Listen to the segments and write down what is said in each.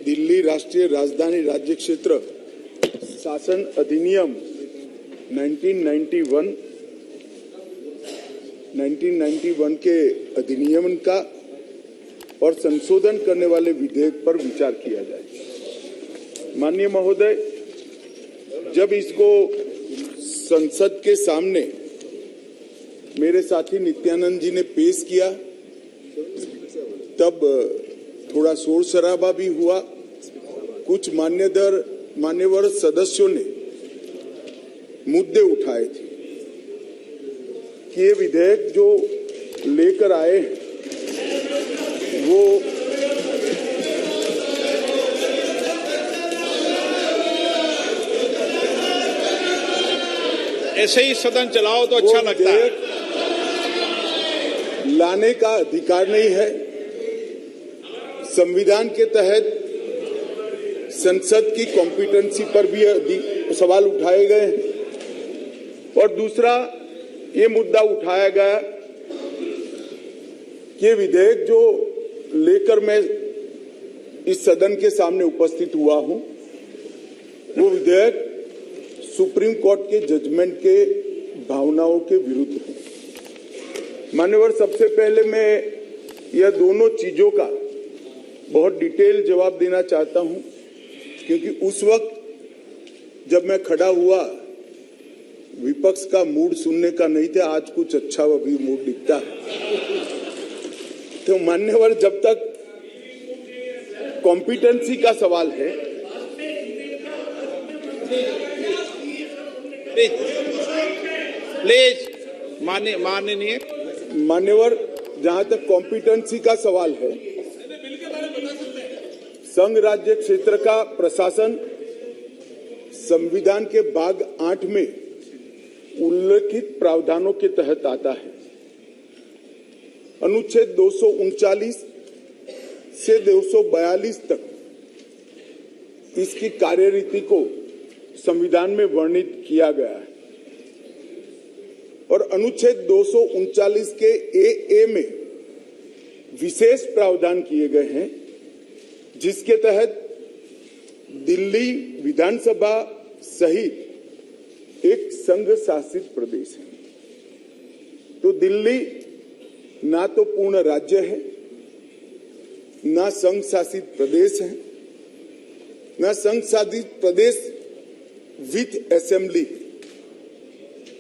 दिल्ली राष्ट्रीय राजधानी राज्य क्षेत्र शासन अधिनियम 1991 के अधिनियम का और संशोधन करने वाले विधेयक पर विचार किया जाए। माननीय महोदय, जब इसको संसद के सामने मेरे साथी नित्यानंद जी ने पेश किया तब थोड़ा शोर शराबा भी हुआ। कुछ मान्यवर सदस्यों ने मुद्दे उठाए थे कि ये विधेयक जो लेकर आए वो ऐसे ही सदन चलाओ तो अच्छा लगता है। लाने का अधिकार नहीं है। संविधान के तहत संसद की कॉम्पिटेंसी पर भी सवाल उठाए गए हैं और दूसरा ये मुद्दा उठाया गया कि विधेयक जो लेकर मैं इस सदन के सामने उपस्थित हुआ हूं वो विधेयक सुप्रीम कोर्ट के जजमेंट के भावनाओं के विरुद्ध है। मान्यवर, सबसे पहले मैं यह दोनों चीजों का बहुत डिटेल जवाब देना चाहता हूं क्योंकि उस वक्त जब मैं खड़ा हुआ विपक्ष का मूड सुनने का नहीं था। आज कुछ अच्छा भी मूड दिखता है। तो मान्यवर, जब तक कॉम्पिटेंसी का सवाल है, प्लीज माननीय मान्यवर, जहां तक कॉम्पिटेंसी का सवाल है, संघ राज्य क्षेत्र का प्रशासन संविधान के भाग 8 में उल्लेखित प्रावधानों के तहत आता है। अनुच्छेद 239 से 242 तक इसकी कार्यरीति को संविधान में वर्णित किया गया है और अनुच्छेद 239 के ए में विशेष प्रावधान किए गए हैं जिसके तहत दिल्ली विधानसभा सहित एक संघ शासित प्रदेश है। तो दिल्ली ना तो पूर्ण राज्य है, ना संघ शासित प्रदेश है, ना संघ शासित प्रदेश विथ असेंबली।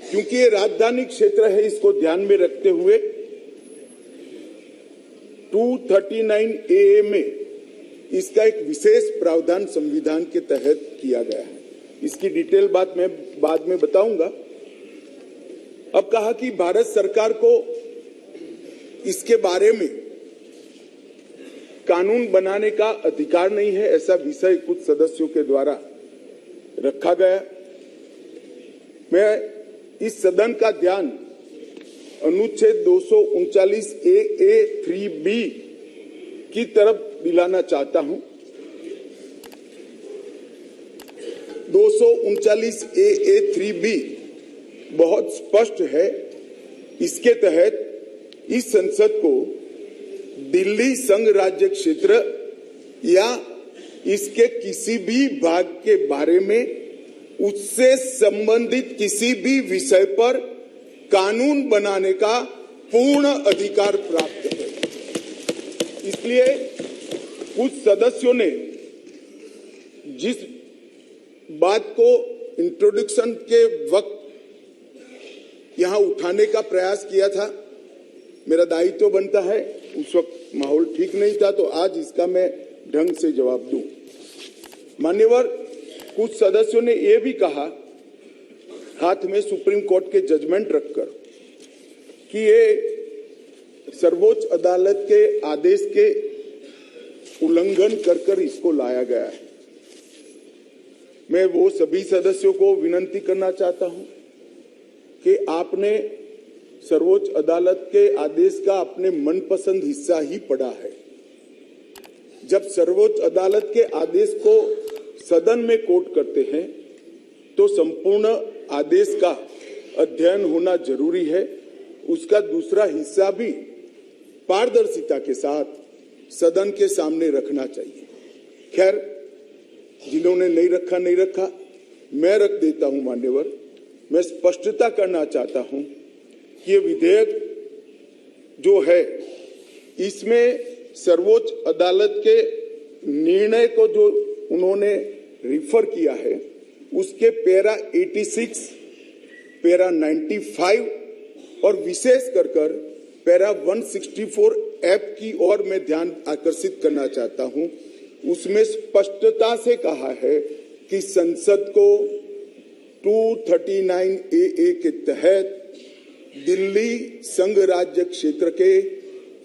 क्योंकि ये राजधानी क्षेत्र है, इसको ध्यान में रखते हुए 239 ए में इसका एक विशेष प्रावधान संविधान के तहत किया गया है। इसकी डिटेल बात मैं बाद में बताऊंगा। अब कहा कि भारत सरकार को इसके बारे में कानून बनाने का अधिकार नहीं है, ऐसा विषय कुछ सदस्यों के द्वारा रखा गया। मैं इस सदन का ध्यान अनुच्छेद 239 ए 3B की तरफ दिलाना चाहता हूं। 239 ए 3B बहुत स्पष्ट है। इसके तहत इस संसद को दिल्ली संघ राज्य क्षेत्र या इसके किसी भी भाग के बारे में उससे संबंधित किसी भी विषय पर कानून बनाने का पूर्ण अधिकार प्राप्त है। इसलिए कुछ सदस्यों ने जिस बात को इंट्रोडक्शन के वक्त यहां उठाने का प्रयास किया था, मेरा दायित्व बनता है, उस वक्त माहौल ठीक नहीं था, तो आज इसका मैं ढंग से जवाब दूं। मान्यवर, कुछ सदस्यों ने यह भी कहा हाथ में सुप्रीम कोर्ट के जजमेंट रखकर कि ये सर्वोच्च अदालत के आदेश के उल्लंघन कर इसको लाया गया है। मैं वो सभी सदस्यों को विनती करना चाहता हूं कि आपने सर्वोच्च अदालत के आदेश का अपने मनपसंद हिस्सा ही पढ़ा है। जब सर्वोच्च अदालत के आदेश को सदन में कोट करते हैं तो संपूर्ण आदेश का अध्ययन होना जरूरी है। उसका दूसरा हिस्सा भी पारदर्शिता के साथ सदन के सामने रखना चाहिए। खैर, जिन्होंने नहीं रखा, मैं रख देता हूं मान्यवर। मैं स्पष्टता करना चाहता हूं कि ये विधेयक जो है, इसमें सर्वोच्च अदालत के निर्णय को जो उन्होंने रिफर किया है, उसके पैरा 86, पैरा 95 और विशेष कर पैरा 164 ऐप की ओर मैं ध्यान आकर्षित करना चाहता हूं। उसमें स्पष्टता से कहा है कि संसद को 239 AA के तहत दिल्ली संघ राज्य क्षेत्र के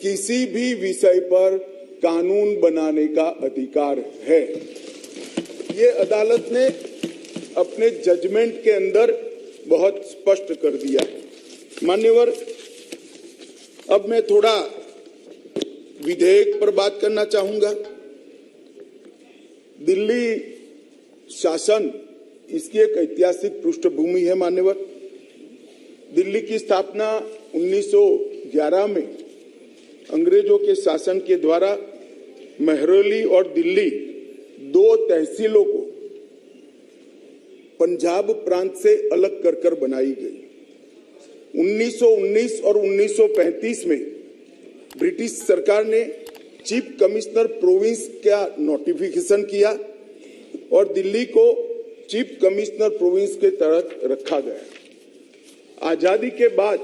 किसी भी विषय पर कानून बनाने का अधिकार है। ये अदालत ने अपने जजमेंट के अंदर बहुत स्पष्ट कर दिया है। मान्यवर, अब मैं थोड़ा विधेयक पर बात करना चाहूंगा। दिल्ली शासन, इसकी एक ऐतिहासिक पृष्ठभूमि है मान्यवर। दिल्ली की स्थापना 1911 में अंग्रेजों के शासन के द्वारा महरौली और दिल्ली दो तहसीलों को पंजाब प्रांत से अलग कर बनाई गई। 1919 और 1935 में ब्रिटिश सरकार ने चीफ कमिश्नर प्रोविंस का नोटिफिकेशन किया और दिल्ली को चीफ कमिश्नर प्रोविंस के तहत रखा गया। आजादी के बाद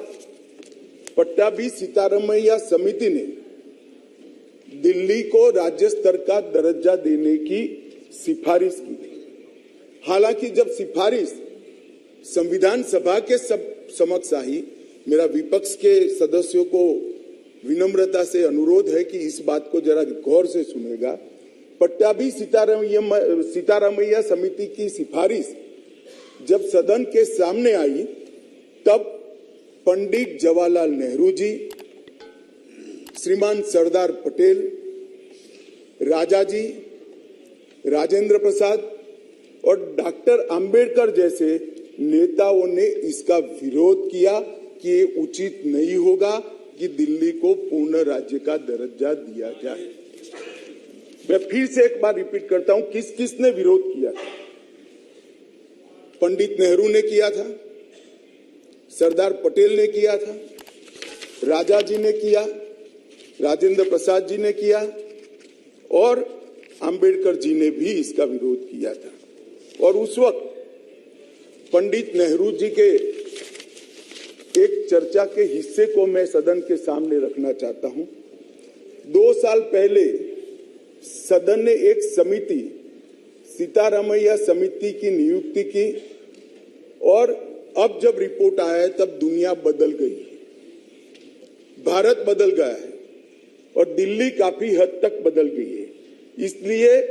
पट्टाभी सीतारामैया समिति ने दिल्ली को राज्य स्तर का दर्जा देने की सिफारिश की। हालांकि जब सिफारिश संविधान सभा के समक्ष आई, मेरा विपक्ष के सदस्यों को विनम्रता से अनुरोध है कि इस बात को जरा गौर से सुनेगा। पट्टाभी सीतारामैया समिति की सिफारिश जब सदन के सामने आई, तब पंडित जवाहरलाल नेहरू जी, श्रीमान सरदार पटेल, राजाजी, राजेंद्र प्रसाद और डॉक्टर अंबेडकर जैसे नेताओं ने इसका विरोध किया कि ये उचित नहीं होगा कि दिल्ली को पूर्ण राज्य का दर्जा दिया जाए। मैं फिर से एक बार रिपीट करता हूं, किसने विरोध किया था? पंडित नेहरू ने किया था, सरदार पटेल ने किया था, राजा जी ने किया, राजेंद्र प्रसाद जी ने किया और अंबेडकर जी ने भी इसका विरोध किया था। और उस वक्त पंडित नेहरू जी के एक चर्चा के हिस्से को मैं सदन के सामने रखना चाहता हूं। 2 साल पहले सदन ने एक समिति, सीतारामैया समिति की नियुक्ति की और अब जब रिपोर्ट आया है तब दुनिया बदल गई है, भारत बदल गया है और दिल्ली काफी हद तक बदल गई है। इसलिए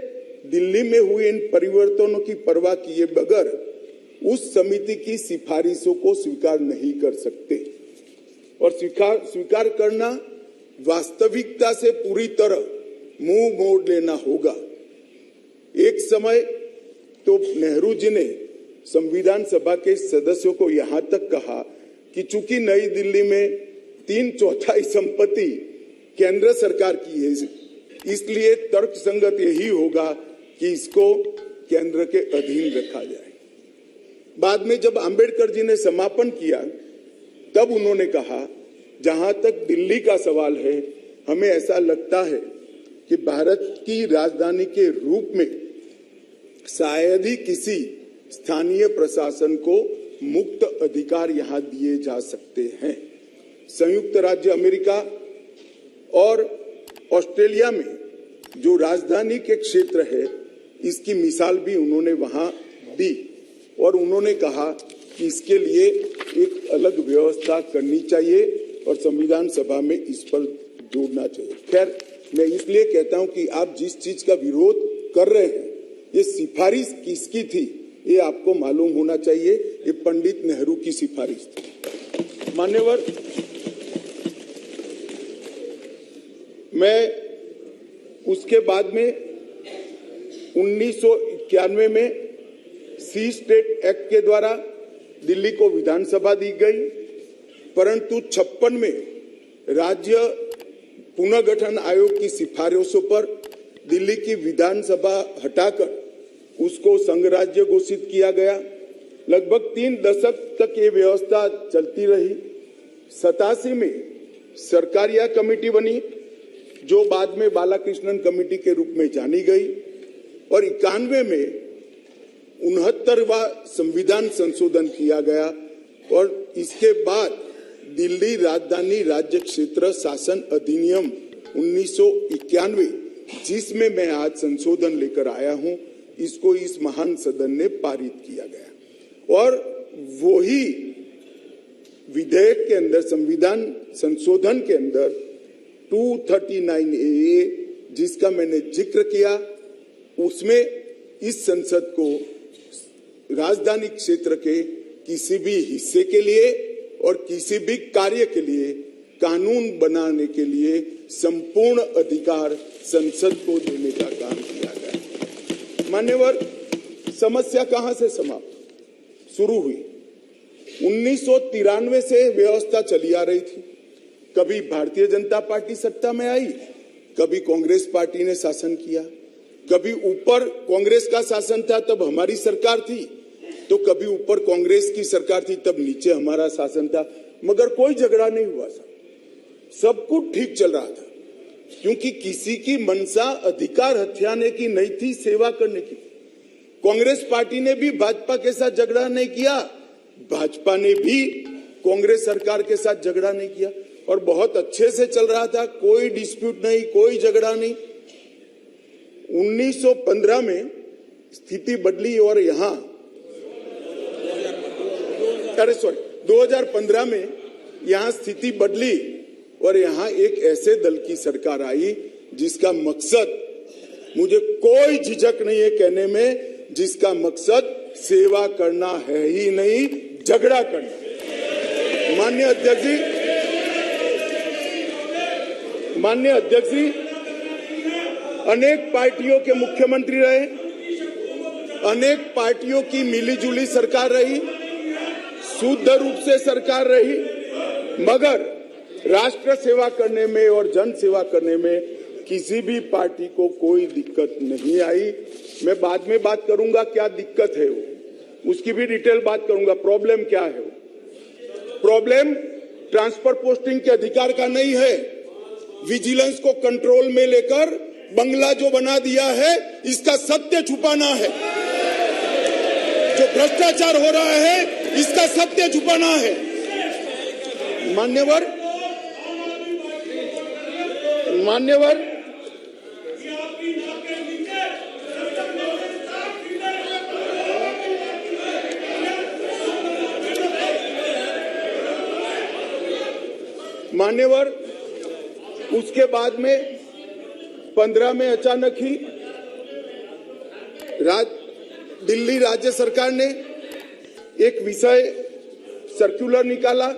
दिल्ली में हुए इन परिवर्तनों की परवाह किए बगैर उस समिति की सिफारिशों को स्वीकार नहीं कर सकते और स्वीकार करना वास्तविकता से पूरी तरह मुंह मोड़ लेना होगा। एक समय तो नेहरू जी ने संविधान सभा के सदस्यों को यहां तक कहा कि चूंकि नई दिल्ली में 3/4 संपत्ति केंद्र सरकार की है, इसलिए तर्कसंगत यही होगा कि इसको केंद्र के अधीन रखा जाए। बाद में जब अंबेडकर जी ने समापन किया, तब उन्होंने कहा, जहां तक दिल्ली का सवाल है, हमें ऐसा लगता है कि भारत की राजधानी के रूप में शायद ही किसी स्थानीय प्रशासन को मुक्त अधिकार यहां दिए जा सकते हैं। संयुक्त राज्य अमेरिका और ऑस्ट्रेलिया में जो राजधानी के क्षेत्र है, इसकी मिसाल भी उन्होंने वहां दी और उन्होंने कहा कि इसके लिए एक अलग व्यवस्था करनी चाहिए और संविधान सभा में इस पर जोड़ना चाहिए। खैर, मैं इसलिए कहता हूं कि आप जिस चीज का विरोध कर रहे हैं, ये सिफारिश किसकी थी ये आपको मालूम होना चाहिए। ये पंडित नेहरू की सिफारिश थी। मान्यवर, मैं उसके बाद में 1991 में सी स्टेट एक्ट के द्वारा दिल्ली को विधानसभा दी गई, परंतु 56 में राज्य पुनर्गठन आयोग की सिफारिशों पर दिल्ली की विधानसभा हटाकर उसको संघ राज्य घोषित किया गया। लगभग 3 दशक तक ये व्यवस्था चलती रही। 87 में सरकारिया कमेटी बनी, जो बाद में बालाकृष्णन कमेटी के रूप में जानी गई, और 91 में 69वां संविधान संशोधन किया गया, और इसके बाद दिल्ली राजधानी राज्य क्षेत्र शासन अधिनियम 1991, जिसमें मैं आज संशोधन लेकर आया हूं, इसको इस महान सदन ने पारित किया गया। और वही विधेयक के अंदर, संविधान संशोधन के अंदर 239A, जिसका मैंने जिक्र किया, उसमें इस संसद को राजधानी क्षेत्र के किसी भी हिस्से के लिए और किसी भी कार्य के लिए कानून बनाने के लिए संपूर्ण अधिकार संसद को देने का काम किया गया। मान्यवर, समस्या कहां से समाप्त शुरू हुई? 1993 से व्यवस्था चली आ रही थी। कभी भारतीय जनता पार्टी सत्ता में आई, कभी कांग्रेस पार्टी ने शासन किया, कभी ऊपर कांग्रेस का शासन था तब हमारी सरकार थी, तो कभी ऊपर कांग्रेस की सरकार थी तब नीचे हमारा शासन था, मगर कोई झगड़ा नहीं हुआ। सब कुछ ठीक चल रहा था, क्योंकि किसी की मंशा अधिकार हथियाने की नहीं थी, सेवा करने की। कांग्रेस पार्टी ने भी भाजपा के साथ झगड़ा नहीं किया, भाजपा ने भी कांग्रेस सरकार के साथ झगड़ा नहीं किया, और बहुत अच्छे से चल रहा था, कोई डिस्प्यूट नहीं, कोई झगड़ा नहीं। 1915 में स्थिति बदली और यहां 2015 में यहां स्थिति बदली और यहां एक ऐसे दल की सरकार आई जिसका मकसद, मुझे कोई झिझक नहीं है कहने में, जिसका मकसद सेवा करना है ही नहीं, झगड़ा करना। माननीय अध्यक्ष जी अनेक पार्टियों के मुख्यमंत्री रहे, अनेक पार्टियों की मिलीजुली सरकार रही, शुद्ध रूप से सरकार रही, मगर राष्ट्र सेवा करने में और जन सेवा करने में किसी भी पार्टी को कोई दिक्कत नहीं आई। मैं बाद में बात करूंगा क्या दिक्कत है वो, उसकी भी डिटेल बात करूंगा, प्रॉब्लम क्या है। प्रॉब्लम ट्रांसफर पोस्टिंग के अधिकार का नहीं है, विजिलेंस को कंट्रोल में लेकर बंगला जो बना दिया है, इसका सत्य छुपाना है। जो भ्रष्टाचार हो रहा है, इसका सत्य छुपाना है। मान्यवर उसके बाद में 15 में अचानक ही दिल्ली राज्य सरकार ने एक विषय सर्कुलर निकाला,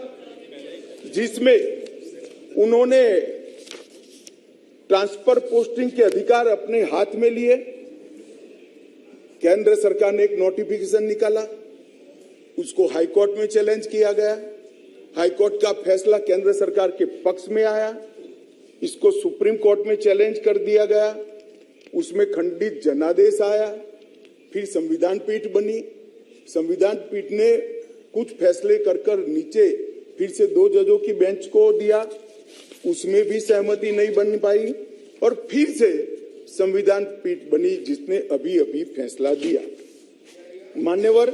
जिसमें उन्होंने ट्रांसफर पोस्टिंग के अधिकार अपने हाथ में लिए। केंद्र सरकार ने एक नोटिफिकेशन निकाला, उसको हाईकोर्ट में चैलेंज किया गया। हाईकोर्ट का फैसला केंद्र सरकार के पक्ष में आया, इसको सुप्रीम कोर्ट में चैलेंज कर दिया गया, उसमें खंडित जनादेश आया। फिर संविधान पीठ बनी, संविधान पीठ ने कुछ फैसले कर नीचे फिर से 2 जजों की बेंच को दिया, उसमें भी सहमति नहीं बन पाई, और फिर से संविधान पीठ बनी जिसने अभी फैसला दिया। मान्यवर,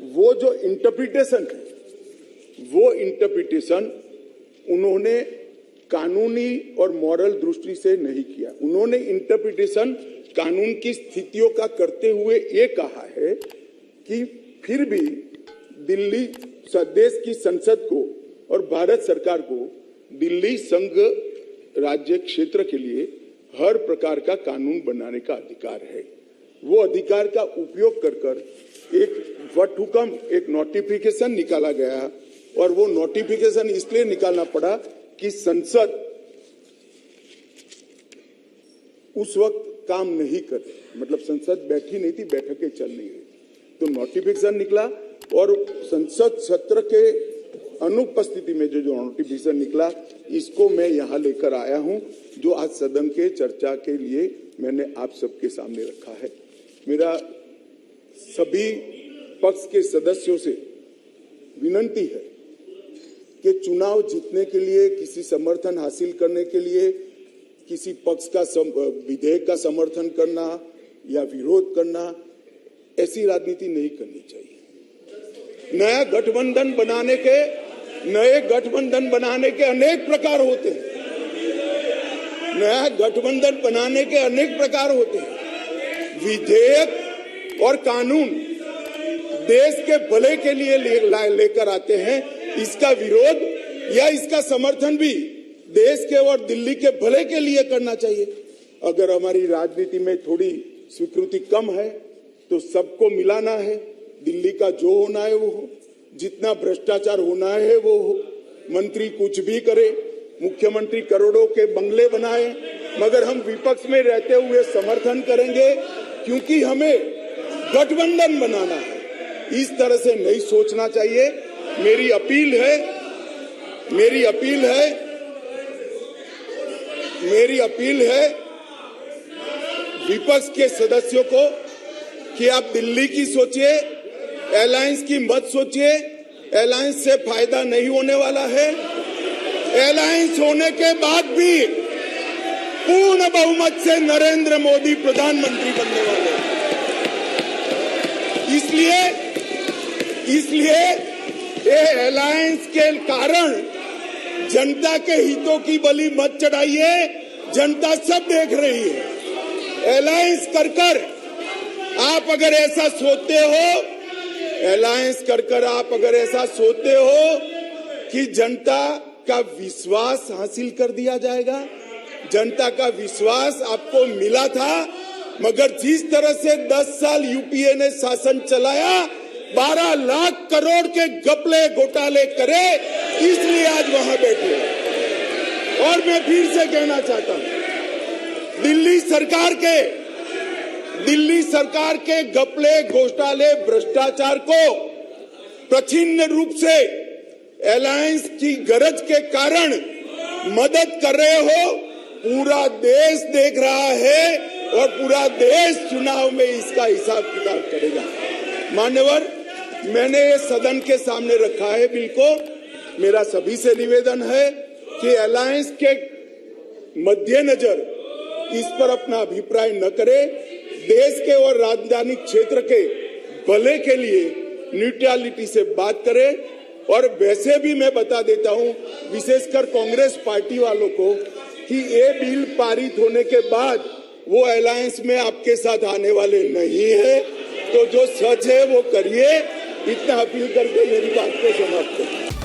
वो जो इंटरप्रिटेशन है, वो इंटरप्रिटेशन उन्होंने कानूनी और मॉरल दृष्टि से नहीं किया। उन्होंने इंटरप्रिटेशन कानून की स्थितियों का करते हुए ये कहा है कि फिर भी दिल्ली देश की संसद को और भारत सरकार को दिल्ली संघ राज्य क्षेत्र के लिए हर प्रकार का कानून बनाने का अधिकार है। वो अधिकार का उपयोग कर एक वटहुकम, एक नोटिफिकेशन निकाला गया, और वो नोटिफिकेशन इसलिए निकालना पड़ा कि संसद उस वक्त काम नहीं कर, मतलब संसद बैठी नहीं थी, बैठकें चल नहीं रही, तो नोटिफिकेशन निकला, और संसद सत्र के अनुपस्थिति में जो नोटिफिकेशन निकला इसको मैं यहाँ लेकर आया हूँ, जो आज सदन के चर्चा के लिए मैंने आप सबके सामने रखा है। मेरा सभी पक्ष के सदस्यों से विनती है कि चुनाव जीतने के लिए, किसी समर्थन हासिल करने के लिए, किसी पक्ष का विधेयक का समर्थन करना या विरोध करना, ऐसी राजनीति नहीं करनी चाहिए। नए गठबंधन बनाने के अनेक प्रकार होते हैं। नया गठबंधन बनाने के अनेक प्रकार होते हैं। विधेयक और कानून देश के भले के लिए लेकर आते हैं। इसका विरोध या इसका समर्थन भी देश के और दिल्ली के भले के लिए करना चाहिए। अगर हमारी राजनीति में थोड़ी स्वीकृति कम है तो सबको मिलाना है। दिल्ली का जो होना है वो हो, जितना भ्रष्टाचार होना है वो हो। मंत्री कुछ भी करे, मुख्यमंत्री करोड़ों के बंगले बनाए, मगर हम विपक्ष में रहते हुए समर्थन करेंगे, क्योंकि हमें गठबंधन बनाना है। इस तरह से नहीं सोचना चाहिए। मेरी अपील है विपक्ष के सदस्यों को कि आप दिल्ली की सोचिए, अलायंस की मत सोचिए। अलायंस से फायदा नहीं होने वाला है। अलायंस होने के बाद भी पूर्ण बहुमत से नरेंद्र मोदी प्रधानमंत्री बनने वाले हैं। इसलिए ये अलायंस के कारण जनता के हितों की बलि मत चढ़ाइए। जनता सब देख रही है। अलायंस कर आप अगर ऐसा सोचते हो कि जनता का विश्वास हासिल कर दिया जाएगा, जनता का विश्वास आपको मिला था, मगर जिस तरह से 10 साल यूपीए ने शासन चलाया, 12 लाख करोड़ के घपले घोटाले करे, इसलिए आज वहां बैठे। और मैं फिर से कहना चाहता हूं, दिल्ली सरकार के घपले घोटाले भ्रष्टाचार को प्रछिन्न रूप से अलायंस की गरज के कारण मदद कर रहे हो। पूरा देश देख रहा है और पूरा देश चुनाव में इसका हिसाब किताब करेगा। मान्यवर, मैंने ये सदन के सामने रखा है बिल को। मेरा सभी से निवेदन है कि अलायंस के मद्देनजर इस पर अपना अभिप्राय न करे। देश के और राजधानी क्षेत्र के भले के लिए न्यूट्रलिटी से बात करें। और वैसे भी मैं बता देता हूं, विशेषकर कांग्रेस पार्टी वालों को, कि ये बिल पारित होने के बाद वो अलायंस में आपके साथ आने वाले नहीं है। तो जो सच है वो करिए। इतना अपील करके मेरी बात को समाप्त करें।